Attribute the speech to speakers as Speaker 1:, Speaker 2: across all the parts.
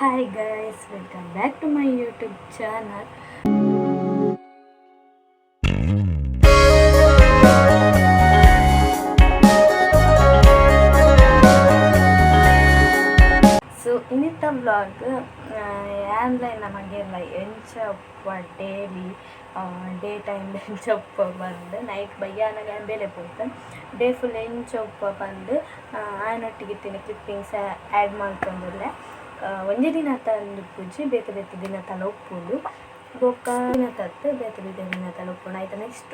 Speaker 1: Hi guys, welcome back to my YouTube channel. So ಇನ್ನಿತ್ತ vlog online ನಮಗೆಲ್ಲ ಎಂಚಪ್ಪ daily day time ಎಂಚಪ್ಪ ಬಂದು night ಬಯ್ಯಾನಾಗ ಬೇಲೆ ಪೋಯ್ತು day full ಎಂಚಪ್ಪ ಬಂದು ಆಯನೊಟ್ಟಿಗೆ clippings add ಮಾಡ್ಕೊಂಡಲ್ಲ ಒಂದೇ ದಿನ ತಂದು ಪೂಜೆ ಬೇತೆ ಬೇತೆ ದಿನ ತಲ ಒಪ್ಪುದು ಬೊಕ್ಕ ದಿನ ತತ್ತು ಬೇತೆ ಬೇತೆ ದಿನ ತಲ ಒಪ್ಪುದು ಆಯ್ತು ನೆಕ್ಸ್ಟ್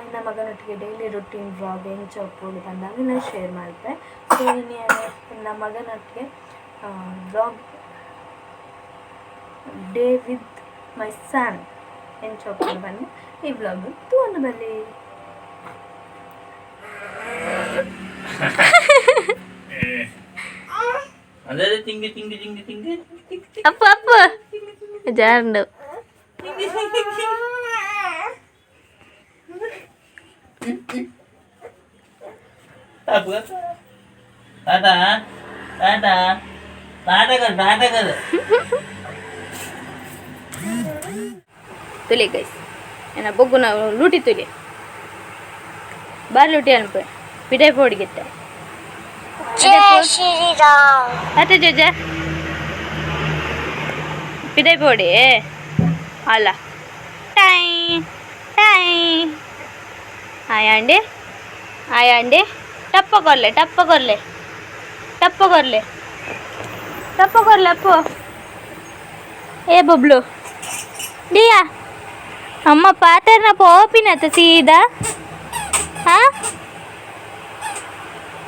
Speaker 1: ನಮ್ಮ ಮಗನೊಟ್ಟಿಗೆ ಡೈಲಿ ರೊಟೀನ್ ವ್ಲಾಗ್ ಎಂಚ ಒಪ್ಪುದು ಬಂದಾಗ ನಾನು ಶೇರ್ ಮಾಡ್ತೆ ಸೊ ನಮ್ಮ ಮಗನೊಟ್ಟಿಗೆ ವ್ಲಾಗ್ ಡೇ ವಿತ್ ಮೈ ಸನ್ ಎಂಚ ಒಪ್ಪುದು ಬಂದು ಈ ವ್ಲಾಗ್ ತಗೊಂಡು ಬರಲಿ.
Speaker 2: ಅದೇ ತಿಂಗಿ ತಿಂಗಿ ತಿಂಗಿ ತಿಂಗಿ
Speaker 3: ಅಪ್ಪ ಅಪ್ಪ ಜಾಂಡು
Speaker 2: ಟಾಟಾ ಟಾಟಾ ನಾಟಕ ನಾಟಕದ
Speaker 3: ತುಲಿ ಗೈಸ್ ಏನ ಬೊಗ್ಗು ನಾವು ಲೂಟಿ ತುಲಿ ಬಾರ್ ಲೂಟಿ ಅನ್ಪ ಪಿಡೈ ಪೋಡಿಗೆತ್ತೆ ಅತ್ತೆ ಜಜ ಪಿಡೈ ಪೋಡಿ ಅಲ್ಲ ಟೈ ಟೈ ಆಯಾಂಡಿ ಆಯಾಂಡಿ ಟಪ್ಪ ಕೊರ್ಲೆ ಟಪ್ಪ ಕೊರ್ಲೆ ಟಪ್ಪ ಕೊರ್ಲೆ ಟಪ್ಪ ಕೊರ್ಲೆ ಅಪ್ಪು ಏ ಬಬ್ಲು ಡಿಯಾ ಅಮ್ಮ ಪಾತ್ರನ ಪೋಪಿನತ್ತ ಸೀದಾ ಹಾ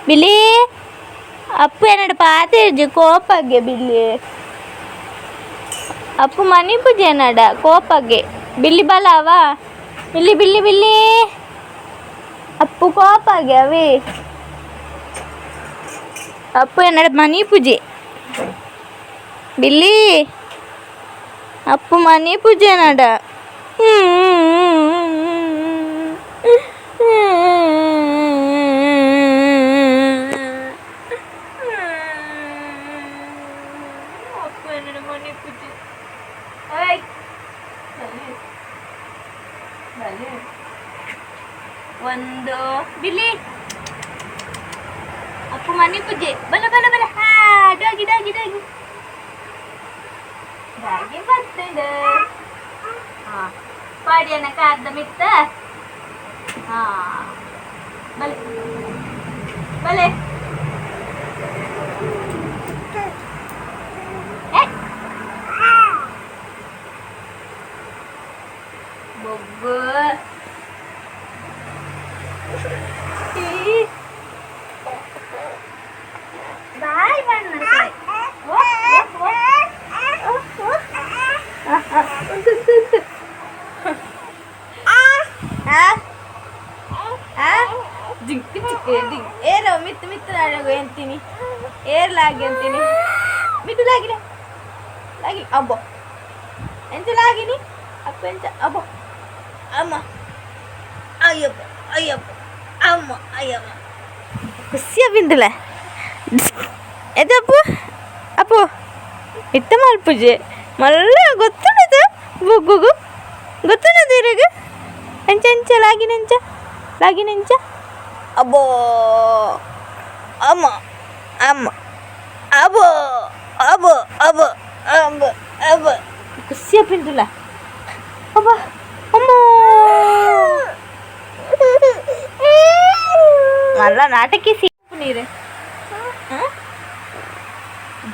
Speaker 3: ಬಿಲ್ಲಿ ಅಪ್ಪು ಏನಡ ಪಾತಿರ್ಜಿ ಕೋಪಗ್ಗೆ ಬಿಲ್ಲಿ ಅಪ್ಪು ಮನಿ ಪೂಜೆ ಏನಡ ಕೋಪಗ್ಗೆ ಬಿಲ್ಲಿ ಬಲವ ಬಿಲ್ಲಿ ಬಿಲ್ಲಿ ಬಿಲ್ಲಿ ಅಪ್ಪು ಕೋಪಗೆ ಅವಿ ಅಪ್ಪು ಏನಡ ಮನಿ ಪೂಜೆ ಬಿಲ್ಲಿ ಅಪ್ಪು ಮನಿ ಪೂಜೆ ಏನಡ ಒಂದು ಬಿಲ್ಲಿ ಅಪ್ಪು ಮನಿ ಪೂಜೆ ಬಲ ಬಲ ಬಲ ಹಾ ಡಾಗಿ ಡಾಗಿ ಡಾಗಿ ಡಾಗಿ ಬರ್ತದೆ ಹಾ ಪಾಡಿಯನ್ನ ಕಾದ ಮಿತ್ತ ಹಾ ಬಲೆ ಬಲೆ ಬೊಗ್ಗು ಬಾಯ್ ಬಣ್ಣ ಏರೋ ಮಿತ್ತು ಮಿತ್ತು ನಾಡಗು ಎಂತೀನಿ ಏರ್ಲಾಗಿ ಅಂತೀನಿ ಮಿತ್ತು ಲಾಗಿನ ಲಾಗಿ ಅಬ್ಬೋ ಎಂತ ಲಾಗಿನಿ ಅಪ್ಪ ಎಂತ ಅಬ್ಬೋ ಅಮ್ಮ ಅಯ್ಯಪ್ಪ ಅಯ್ಯಪ್ಪ ಅಮ್ಮ ಅಯ್ಯಮ್ಮ ಖುಷಿಯ ಬಿಂದುಲ ಎದಪ್ಪು ಅಪ್ಪು ಇತ್ತ ಮಲ್ಪುಜೆ ಮಲ್ಲ ಗೊತ್ತುನದು ಬೊಗ್ಗುಗು ಗೊತ್ತುನದು ಇರಗ ಎಂಚ ಎಂಚ ಲಾಗಿನೆಂಚ ಲಾಗಿನೆಂಚ ಅಬ್ಬೋ ಅಮ್ಮ ಅಮ್ಮ ಅಬ್ಬೋ ಅಬ್ಬೋ ಅಬ್ಬೋ ಅಬ್ಬ ಅಬ್ಬ ಖುಷಿಯ ಬಿಂದುಲ ಅಬ್ಬ ಅಮ್ಮ ಮಲ್ಲ ನಾಟಕಿ ಸಿಪ್ಪು ನೀರು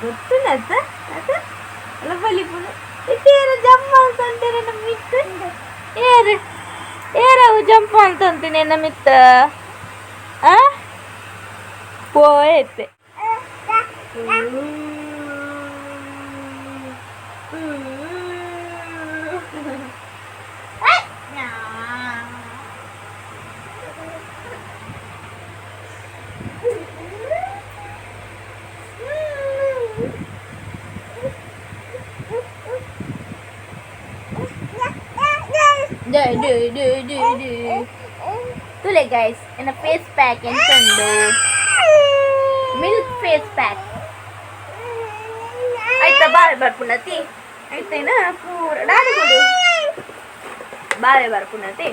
Speaker 3: ಗೊತ್ತು ನತ್ತ ಅಲ್ಲ ಬಲಿಪುಣ ಇಟ್ಟೇರ ಜಂಪ ಅಂತಂತೇನೆ ನಮ್ಮ ಮಿತ್ತ ಏರು ಏರವು ಜಂಪ ಅಂತಂತೀನಿ ನಮ್ಮ ಮಿತ್ತ ಪೋಯತ್ತೆ Tuloy guys, in a face pack and milk face pack. Ay,
Speaker 1: ಬಾವೆ ಬರ್ಪುನತಿ ಆಯ್ತೇನ ಪೂರ ಡಾಲಿ ಕೊಡು ಬಾವೆ ಬರ್ಪುನತಿ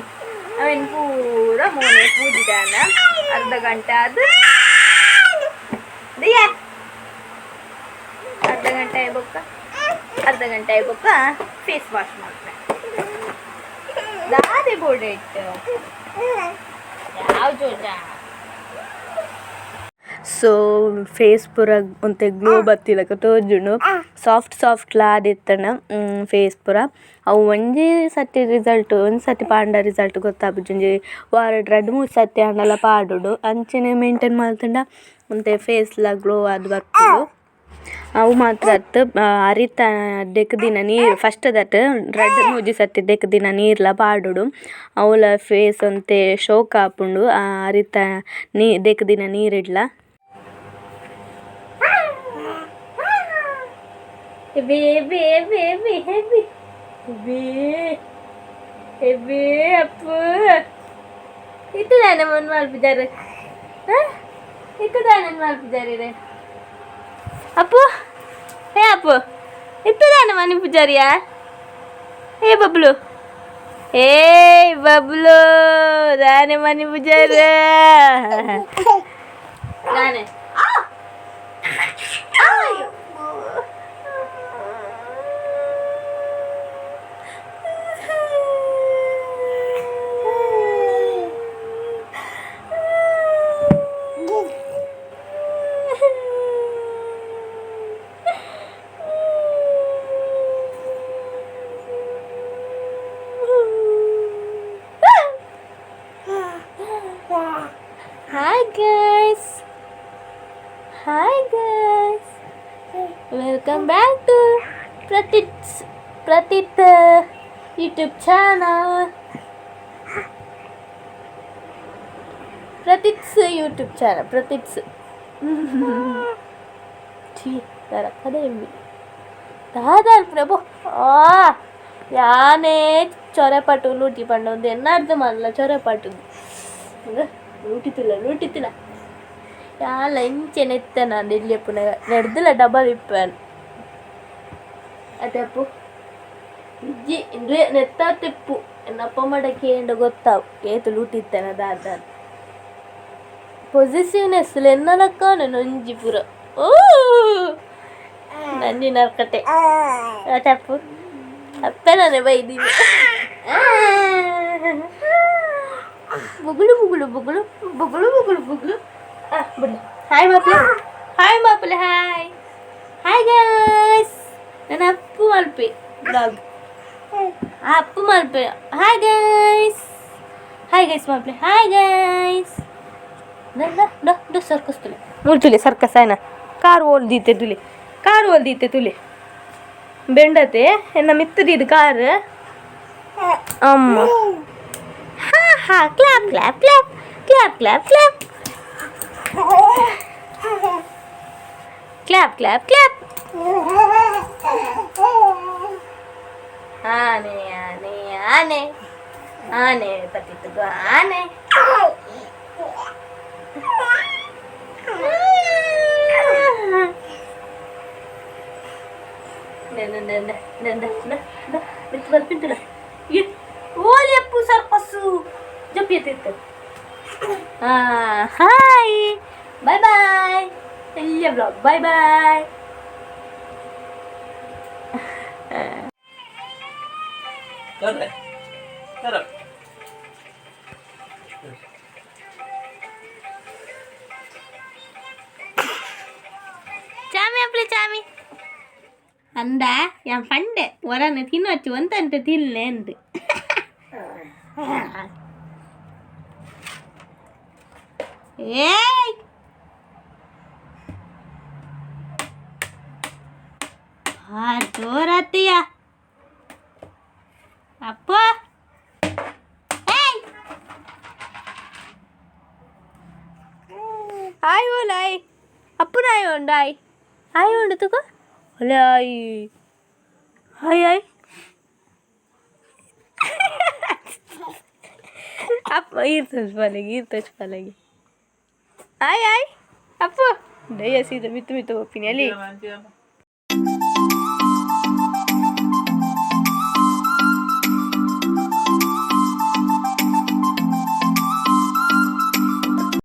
Speaker 1: ಅವೇನು ಪೂರ ಮೋನೆ ಪೂಜಿದಾನ ಅರ್ಧ ಗಂಟೆ ಅದು ದಿಯಾ ಅರ್ಧ ಗಂಟೆ ಆಯ್ಬೊಕ್ಕ ಫೇಸ್ ವಾಶ್ ಮಾಡ್ತಾರೆ ದಾದೆ ಬೋರ್ಡ್ ಇಟ್ಟು ಯಾವ ಜೋಜ ಸೊ ಫೇಸ್ ಪೂರ ಒಂತೆ ಗ್ಲೋ ಬತ್ತಿಲಕ ತೋಜುಂಡು ಸಾಫ್ಟ್ ಲಾದಿತ್ತನ ಫೇಸ್ ಪೂರ ಅವು ಒಂಜಿ ಸತಿ ರಿಸಲ್ಟ್ ಒಂದು ಸತಿ ಪಾಂಡ ರಿಸಲ್ಟ್ ಗೊತ್ತಾಪುಜುಂಜಿ ವಾರ 2-3 ಸತಿ ಆಂಡಲ ಪಾಡುಡು ಅಂಚನೆ ಮೇಂಟೈನ್ ಮಾಡ್ತಂಡ ಒಂತೆ ಫೇಸ್ಲ ಗ್ಲೋ ಅದು ಬರ್ಪುಡು ಅವು ಮಾತ್ರ ಅರಿತ ದೆಕ್ ದಿನ ನೀರು ಫಸ್ಟ್ ದಟ್ 2-3 ಸತಿ ದೆಕ್ ದಿನ ನೀರ್ಲ ಪಾಡುಡು ಅವಳ ಫೇಸ್ ಒಂತೆ ಶೋಕ್ ಆಪುಂಡು ಅರಿತ ದೆಕ್ ದಿನ ನೀರಿಡ್ಲ ಅಪ್ಪು ಇತ್ತದಾನೆ ಮನ್ ಮಲ್ಪಿದ್ದಾರೆ ಇತ್ತದಾನೆ ಮಲ್ಪಿದ್ದಾರೆ ಅಪ್ಪು ಹೇ ಅಪ್ಪು ಇತ್ತದಾನೆ ಮನಿ ಪೂಜಾರಿಯಾ ಹೇ ಬಬ್ಲು ದಾನೆ ಮನಿ ಪೂಜಾರ ನಾನೇ Hi guys, welcome back to Pratit's YouTube channel. Pratit's YouTube channel. Pratit's. Chi, tara kada imbi. Dadar Prabhu. ಯಾನೇ ಚೊರೆಪಟ್ಟು ಲೂಟಿ ಪಂಡ ಒಂದು ಎನ್ನಾರ್ದು ಮಾಡಲ್ಲ ಚೊರೆಪಟ್ಟು ಲೂಟಿತಿಲ್ಲ ಯಾಲ ಇಂಚೆ ನೆತ್ತ ನಾನು ಇಲ್ಲಿ ಪುನಃ ನಡೆದಿಲ್ಲ ಡಬಲ್ ಇಪ್ಪನ್ ಅದಪ್ಪು ಇಜ್ಜಿ ನೆತ್ತ ತೆಪ್ಪು ಎನ್ನಪ್ಪ ಮಾಡಕ್ಕೆ ಏನು ಗೊತ್ತಾವು ಏತು ಲೂಟಿತ್ತೇನೆ ದಾದ ಪೊಸಿಟಿವ್ನೆಸ್ ಎನ್ನಲಕ್ಕ ನೊಂಜಿ ಪುರ ಓ ನಂದಿನ ಕತೆ ಅದಪ್ಪು ಅಪ್ಪನೇ ಬೈದೀನಿ ಬುಗುಳು ಬುಗುಳು ಬುಗುಳು ಬುಗುಳು ಬುಗುಳು ಬುಗುಳು ಬಿಡ್ಲಿ ಹಾಯ್ ಮಾಪ್ಲೆ ಹಾಯ್ ಗೈಸ್ ನನ್ನ Appu Malpe blog Appu Malpe hi guys ಮಾಪ್ಲೆ ಹಾಯ್ ಗೈಸ್ ಸರ್ಕಸ್ ತುಲೆ ಮುಳ್ಚುಲಿ ಸರ್ಕಸ್ ಆಯ್ನ ಕಾರು ಓಲ್ದೀತೆ ತುಲೆ ಬೆಂಡತೆ ಎನ್ನ ಮಿತ್ತದಿದ್ದು ಕಾರ್ ಅಮ್ಮ ಹಾ clap clap clap clap clap clap clap clap clap ಆನೆ ಆನೆ ಆನೆ ಆನೆ ಪತಿತು ಆನೆ ಓಲಿ ಅಪ್ಪು ಸರ್ಕಸ್ಸು ಜಪ್ಪಿಯತ್ತಿತ್ತು ಹಾಯ್ ಬಾಯ್ ಎಲ್ಲ ಬ್ಲಾಗ್ ಬಾಯ್ చామి అందా యా పండే వరని తినొచ్చు అంతంటే తినలేంది ఏయ్ జోరత్తయ్యా అప్ప ఏయ్ హాయ్ ఓలాయ్ అప్పునాయ్ ఉండాయ్ హాయ్ ఉండుతుకో ఓలాయ్ హాయ్ హాయ్ ಅಪ್ಪ ಈರ್ತಚ್ಪಾಲಾಗಿ ಆಯ್ ಅಪ್ಪ ದಯ ಸೀದ ಮಿತ್ತು ಒಪ್ಪಿನಿ ಅಲ್ಲಿ